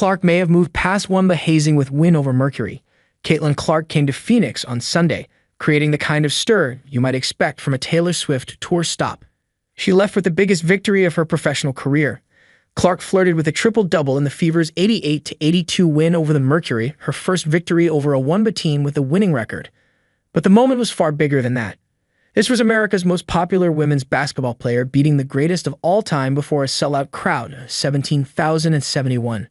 Clark may have moved past WNBA hazing with win over Mercury. Caitlin Clark came to Phoenix on Sunday, creating the kind of stir you might expect from a Taylor Swift tour stop. She left with the biggest victory of her professional career. Clark flirted with a triple-double in the Fever's 88-82 win over the Mercury, her first victory over a WNBA team with a winning record. But the moment was far bigger than that. This was America's most popular women's basketball player beating the greatest of all time before a sellout crowd, 17,071.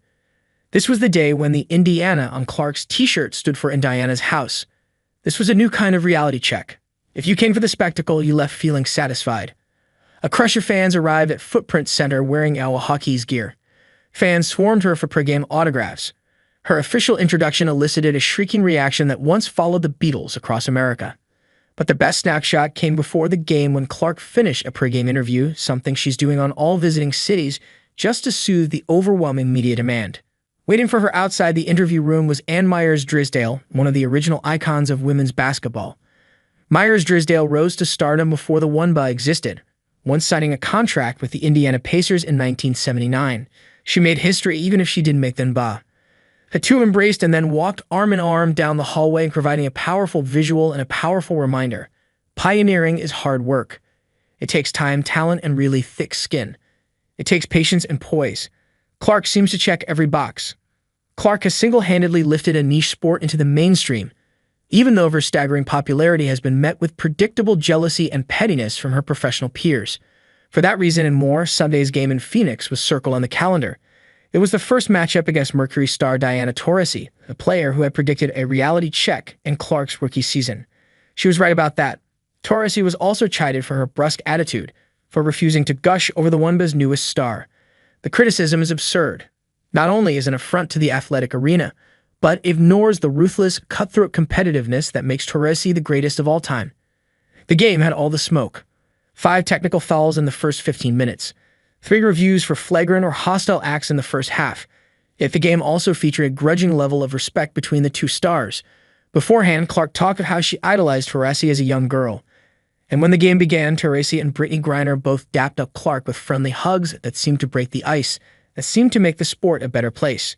This was the day when the Indiana on Clark's t-shirt stood for Indiana's house. This was a new kind of reality check. If you came for the spectacle, you left feeling satisfied. A crush of fans arrived at Footprint Center wearing Iowa Hockey's gear. Fans swarmed her for pregame autographs. Her official introduction elicited a shrieking reaction that once followed the Beatles across America. But the best snapshot came before the game when Clark finished a pregame interview, something she's doing on all visiting cities just to soothe the overwhelming media demand. Waiting for her outside the interview room was Ann Myers-Drysdale, one of the original icons of women's basketball. Myers-Drysdale rose to stardom before the WNBA existed, once signing a contract with the Indiana Pacers in 1979. She made history even if she didn't make the NBA. The two embraced and then walked arm in arm down the hallway, providing a powerful visual and a powerful reminder. Pioneering is hard work. It takes time, talent, and really thick skin. It takes patience and poise. Clark seems to check every box. Clark has single-handedly lifted a niche sport into the mainstream, even though her staggering popularity has been met with predictable jealousy and pettiness from her professional peers. For that reason and more, Sunday's game in Phoenix was circled on the calendar. It was the first matchup against Mercury star Diana Taurasi, a player who had predicted a reality check in Clark's rookie season. She was right about that. Taurasi was also chided for her brusque attitude, for refusing to gush over the WNBA's newest star. The criticism is absurd. Not only is it an affront to the athletic arena, but ignores the ruthless, cutthroat competitiveness that makes Taurasi the greatest of all time. The game had all the smoke. 5 technical fouls in the first 15 minutes. 3 reviews for flagrant or hostile acts in the first half. Yet the game also featured a grudging level of respect between the two stars. Beforehand, Clark talked of how she idolized Taurasi as a young girl. And when the game began, Taurasi and Brittney Griner both dapped up Clark with friendly hugs that seemed to break the ice, that seemed to make the sport a better place.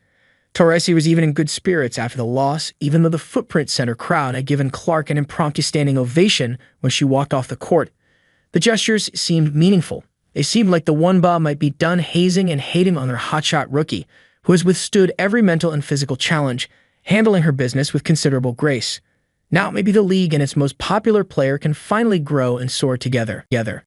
Taurasi was even in good spirits after the loss, even though the Footprint Center crowd had given Clark an impromptu standing ovation when she walked off the court. The gestures seemed meaningful. It seemed like the WNBA might be done hazing and hating on their hotshot rookie, who has withstood every mental and physical challenge, handling her business with considerable grace. Now maybe the league and its most popular player can finally grow and soar together.